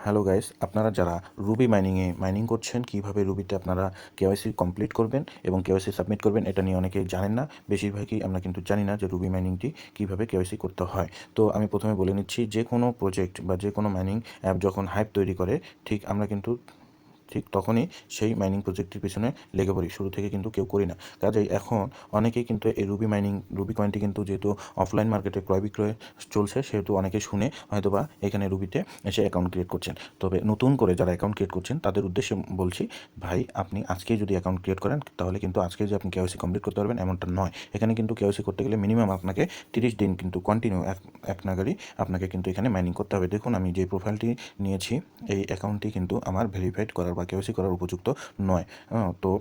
Hello guys, আপনারা যারা Ruby mining করছেন, কিভাবে রুবিতে আপনারা কেওয়াইসি কমপ্লিট করবেন এবং কেওয়াইসি সাবমিট করবেন, এটা নিয়ে অনেকেই জানেন না। বেশিরভাগই আমরা কিন্তু জানি না যে রুবি মাইনিংটি কিভাবে কেওয়াইসি করতে হয়। তো আমি প্রথমে বলে নিচ্ছি, যে কোনো প্রজেক্ট বা যে কোনো মাইনিং অ্যাপ যখন হাইপ তৈরি করে, আমরা কিন্তু ঠিক তখনই সেই মাইনিং প্রজেক্টের পিছনে লেগে পড়ি। শুরু থেকে কিন্তু কেউ করি না। কাজেই এখন অনেকেই কিন্তু এই রুবি কয়েনটি কিন্তু যেহেতু অফলাইন মার্কেটে ক্রয় বিক্রয় চলছে, সেহেতু অনেকে শুনে হয়তোবা এখানে রুবিতে এসে অ্যাকাউন্ট ক্রিয়েট করছেন। তবে নতুন করে যারা অ্যাকাউন্ট ক্রিয়েট করছেন তাদের উদ্দেশ্যে বলছি, ভাই আপনি আজকেই যদি অ্যাকাউন্ট ক্রিয়েট করেন, তাহলে কিন্তু আজকে যে আপনি কেওয়াইসি কমপ্লিট করতে পারবেন এমনটা নয়। এখানে কিন্তু কেওয়াইসি করতে গেলে মিনিমাম আপনাকে 30 দিন কিন্তু কন্টিনিউ এক নাগাড়ি আপনাকে কিন্তু এখানে মাইনিং করতে হবে। দেখুন, আমি যে প্রোফাইলটি নিয়েছি, এই অ্যাকাউন্টটি কিন্তু আমার ভেরিফাইড করার বা কেওয়াইসি করার উপযুক্ত নয়। তো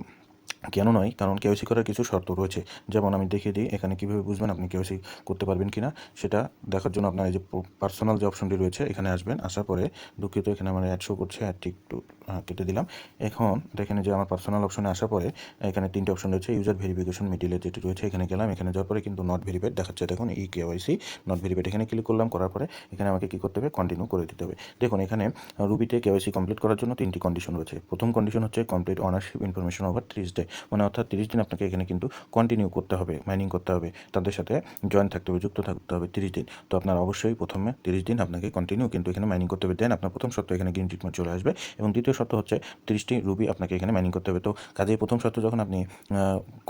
কেন নয়? কারণ কেওয়াইসি করার কিছু শর্ত রয়েছে। যেমন আমি দেখিয়ে দিই, এখানে কীভাবে বুঝবেন আপনি কেওয়াইসি করতে পারবেন কি না। সেটা দেখার জন্য আপনার এই যে পার্সোনাল যে অপশনটি রয়েছে, এখানে আসবেন। আসার পরে দুঃখিত, এখানে আমার অ্যাড শো করছে, অ্যাডটি একটু কেটে দিলাম। এখন দেখেন যে আমার পার্সোনাল অপশনে আসার পরে এখানে 3টে অপশন রয়েছে। ইউজার ভেরিফিকেশন মেটেরিয়াল যেটি রয়েছে, এখানে গেলাম। এখানে যাওয়ার পরে কিন্তু নট ভেরিফাইড দেখাচ্ছে। দেখুন, এই কেওয়াইসি নট ভেরিফাইড, এখানে ক্লিক করলাম। করার পরে এখানে আমাকে কী করতে হবে? কন্টিনিউ করে দিতে হবে। দেখুন, এখানে রুবিতে কেওয়াইসি কমপ্লিট করার জন্য 3টি কন্ডিশন রয়েছে। প্রথম কন্ডিশন হচ্ছে complete ownership information over 30 day, মানে অর্থাৎ 30 দিন আপনাকে এখানে কিন্তু কন্টিনিউ করতে হবে, মাইনিং করতে হবে, তাদের সাথে জয়েন থাকতে হবে, যুক্ত থাকতে হবে 30 দিন। তো আপনার অবশ্যই প্রথমে 30 দিন আপনাকে কন্টিনিউ কিন্তু এখানে মাইনিং করতে হবে। দেন আপনার প্রথম শর্ত এখানে গ্রিন ট্রিটমেন্ট চলে আসবে, এবং দ্বিতীয় শর্ত হচ্ছে 30টি রুবি আপনাকে এখানে মাইনিং করতে হবে। তো কাজেই প্রথম শর্ত যখন আপনি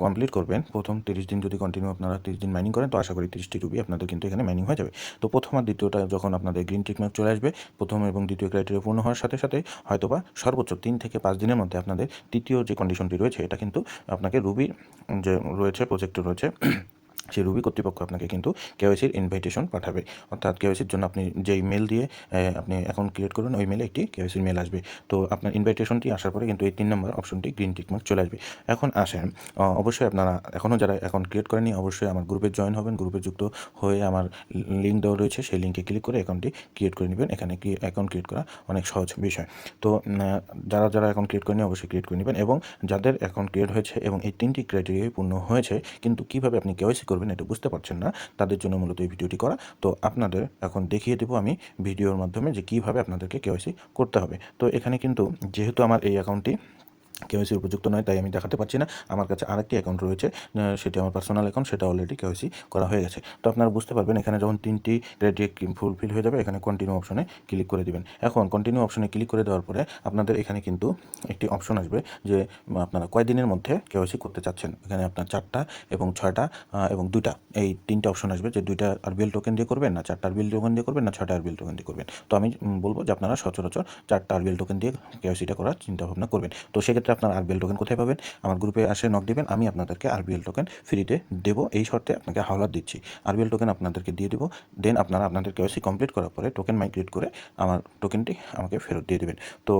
কমপ্লিট করবেন, প্রথম 30 দিন যদি কন্টিনিউ আপনারা 30 দিন মাইনিং করেন, তো আশা করি 30টি রুবি আপনাদের কিন্তু এখানে মাইনিং হয়ে যাবে। তো প্রথম আর দ্বিতীয়টা যখন আপনাদের গ্রিন ট্রিটমেন্ট চলে আসবে, প্রথম এবং দ্বিতীয় ক্রাইটেরিয়া পূর্ণ হওয়ার সাথে সাথে হয়তোবা সর্বোচ্চ 3 থেকে 5 দিনের মধ্যে আপনাদের তৃতীয় যে কন্ডিশনটি রয়েছে, এটা কিন্তু আপনাকে রুবি যে রয়েছে, প্রজেক্টে রয়েছে, সেই রুবি কর্তৃপক্ষ আপনাকে কিন্তু কেওয়াইসির ইনভাইটেশন পাঠাবে। অর্থাৎ কেওয়াইসির জন্য আপনি যেই মেল দিয়ে আপনি অ্যাকাউন্ট ক্রিয়েট করবেন, ওই মেলে একটি কেওয়াইসির মেল আসবে। তো আপনার ইনভাইটেশনটি আসার পরে কিন্তু এই 3 নম্বর অপশনটি গ্রিন টিক মার্ক চলে আসবে। এখন আসেন, অবশ্যই আপনারা এখনও যারা অ্যাকাউন্ট ক্রিয়েট করেনি, অবশ্যই আমার গ্রুপে জয়েন হবেন। গ্রুপে যুক্ত হয়ে আমার লিঙ্ক দেওয়া রয়েছে, সেই লিঙ্কে ক্লিক করে অ্যাকাউন্টটি ক্রিয়েট করে নেবেন। এখানে কি অ্যাকাউন্ট ক্রিয়েট করা অনেক সহজ বিষয়। তো যারা অ্যাকাউন্ট ক্রিয়েট করেনি, অবশ্যই ক্রিয়েট করে নেবেন। এবং যাদের অ্যাকাউন্ট ক্রিয়েট হয়েছে এবং এই 3টি ক্রাইটেরিয়াই পূর্ণ হয়েছে, কিন্তু কীভাবে আপনি কেওয়াইসি করবেন এটা বুঝতে পারছেন না, তাদের জন্য মূলত এই ভিডিওটি করা। তো আপনাদের এখন দেখিয়ে দেবো আমি ভিডিওর মাধ্যমে যে কীভাবে আপনাদেরকে কেওয়াইসি করতে হবে। তো এখানে কিন্তু যেহেতু আমার এই অ্যাকাউন্টটি কেওয়াইসির উপযুক্ত নয়, তাই আমি দেখাতে পারছি না। আমার কাছে আরেকটি অ্যাকাউন্ট রয়েছে, সেটি আমার পার্সোনাল অ্যাকাউন্ট, সেটা অলরেডি কেওয়াইসি করা হয়ে গেছে। তো আপনারা বুঝতে পারবেন, এখানে যখন 3টি ক্রাইটেরিয়া ফুলফিল হয়ে যাবে, এখানে কন্টিনিউ অপশনে ক্লিক করে দিবেন। এখন কন্টিনিউ অপশনে ক্লিক করে দেওয়ার পরে আপনাদের এখানে কিন্তু একটি অপশন আসবে যে আপনারা কয়দিনের মধ্যে কেওয়াইসি করতে চাচ্ছেন। এখানে আপনার 4টা এবং 6টা এবং 2টা, এই 3টে অপশন আসবে যে 2টা আরবিএল টোকেন দিয়ে করবেন, না 4টা আরবিএল টোকেন দিয়ে করবেন, না 6টা আরবিএল টোকেন দিয়ে করবেন। তো আমি বলবো যে আপনারা সচরাচর 4টা আরবিএল টোকেন দিয়ে কেওয়াইসিটা করার চিন্তাভাবনা করবেন। তো সেক্ষেত্রে আপনার আরবিএল টোকেন কোথায় পাবেন? আমার গ্রুপে আসে নক দিবেন, আমি আপনাদেরকে আরবিএল টোকেন ফ্রিতে দেবো। এই শর্তে আপনাকে হাওলাত দিচ্ছি, আরবিএল টোকেন আপনাদেরকে দিয়ে দেবো। দেন আপনারা আপনাদের কেওয়াইসি কমপ্লিট করার পরে টোকেন মাইগ্রেট করে আমার টোকেনটি আমাকে ফেরত দিয়ে দেবেন। তো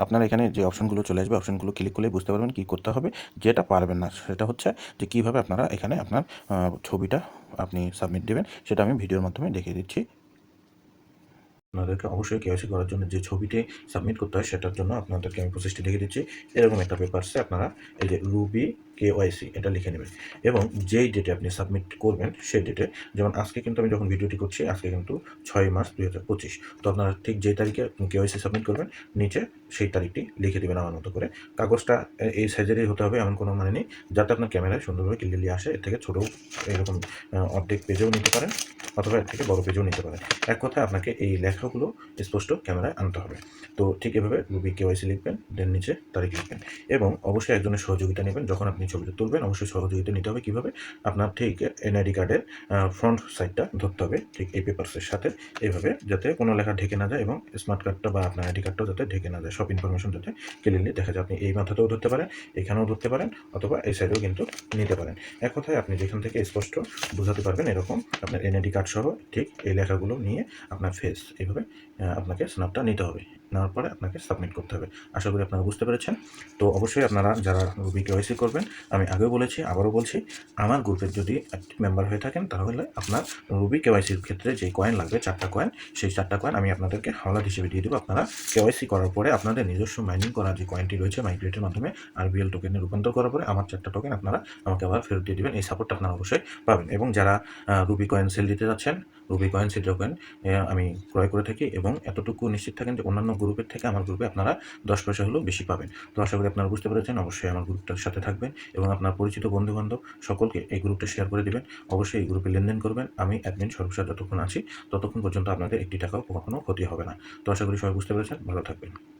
আপনারা এখানে যে অপশনগুলো চলে আসবে, অপশনগুলো ক্লিক করলে বুঝতে পারবেন কী করতে হবে। যেটা পারবেন না সেটা হচ্ছে যে কীভাবে আপনারা এখানে আপনার ছবিটা আপনি সাবমিট দেবেন, সেটা আমি ভিডিওর মাধ্যমে দেখিয়ে দিচ্ছি। আপনাদেরকে অবশ্যই কেওয়াইসি করার জন্য যে ছবিটি সাবমিট করতে হয়, সেটার জন্য আপনাদেরকে আমি প্রসেসটি লিখে দিচ্ছি। এরকম একটা পেপারসে আপনারা এই যে রুবি কেওয়াইসি এটা লিখে নেবেন, এবং যেই ডেটে আপনি সাবমিট করবেন সেই ডেটে, যেমন আজকে কিন্তু আমি যখন ভিডিওটি করছি, আজকে কিন্তু 6 মার্চ 2025। তো আপনারা ঠিক যেই তারিখে কেওয়াইসি সাবমিট করবেন, নিচে সেই তারিখটি লিখে দেবেন আমার মতো করে। কাগজটা এই সাইজেরই হতে হবে, এমন কোনো মানে নেই, যাতে আপনার ক্যামেরায় সুন্দরভাবে ক্লিয়ারলি আসে। এর থেকে ছোটো এরকম অর্ধেক পেজেও নিতে পারেন, অথবা এর থেকে বড় পেজেও নিতে পারেন। এক কথায় আপনাকে এই লেখাগুলো স্পষ্ট ক্যামেরায় আনতে হবে। তো ঠিক এভাবে রুবি কেওয়াইসি লিখবেন, দেন নিচে তারিখ লিখবেন, এবং অবশ্যই একজনের সহযোগিতা নেবেন। যখন আপনি ছবিটা তুলবেন, অবশ্যই সহযোগিতা নিতে হবে। কীভাবে? আপনার ঠিক এনআইডি কার্ডের ফ্রন্ট সাইডটা ধরতে হবে ঠিক এই পেপারসের সাথে, এইভাবে, যাতে কোনো লেখা ঢেকে না যায়, এবং স্মার্ট কার্ডটা বা আপনার আইডি কার্ডটাও যাতে ঢেকে না যায়, সব ইনফরমেশন যাতে ক্লিয়ারলি দেখা যায়। আপনি এই মাথাতেও ধরতে পারেন, এখানেও ধরতে পারেন, অথবা এই সাইডেও কিন্তু নিতে পারেন। এক কথায় আপনি যেখান থেকে স্পষ্ট বোঝাতে পারবেন, এরকম আপনার এনআইডি কার্ড সহ ঠিক এই লেখাগুলো নিয়ে আপনার ফেস এইভাবে আপনাকে স্ন্যাপটা নিতে হবে। নেওয়ার পরে আপনাকে সাবমিট করতে হবে। আশা করি আপনারা বুঝতে পেরেছেন। তো অবশ্যই আপনারা যারা রুবি কেওয়াইসি করবেন, আমি আগেও বলেছি, আবারও বলছি, আমার গ্রুপের যদি অ্যাক্টিভ মেম্বার হয়ে থাকেন, তাহলে আপনার রুবি কেওয়াইসির ক্ষেত্রে যে কয়েন লাগবে, 4টা কয়েন, সেই 4টা কয়েন আমি আপনাদেরকে হাওলাত হিসেবে দিয়ে দেবো। আপনারা কেওয়াইসি করার পরে আপনাদের নিজস্ব মাইনিং করা যে কয়েনটি রয়েছে, মাইগ্রেটের মাধ্যমে আরবিএল টোকেনে রূপান্তর করার পরে আমার 4টা টোকেন আপনারা আমাকে আবার ফেরত দিয়ে দেবেন। এই সাপোর্টটা আপনারা অবশ্যই পাবেন। এবং যারা রুবি কয়েন সেল দিতে যাচ্ছেন, রুবি কয়েন, সিডরা কয়েন আমি ক্রয় করে থাকি এবং এতটুকু নিশ্চিত থাকেন যে অন্যান্য গ্রুপের থেকে আমার গ্রুপে আপনারা 10 পয়সা হলেও বেশি পাবেন। তো আশা করি আপনারা বুঝতে পেরেছেন। অবশ্যই আমার গ্রুপটার সাথে থাকবেন এবং আপনার পরিচিত বন্ধু-বান্ধব সকলকে এই গ্রুপটা শেয়ার করে দিবেন। অবশ্যই এই গ্রুপে লেনদেন করবেন। আমি অ্যাডমিন সর্বশেষ যতক্ষণ আছি ততক্ষণ পর্যন্ত আপনাদের একটি টাকাও কখনো ক্ষতি হবে না। তো আশা করি সবাই বুঝতে পেরেছেন। ভালো থাকবেন।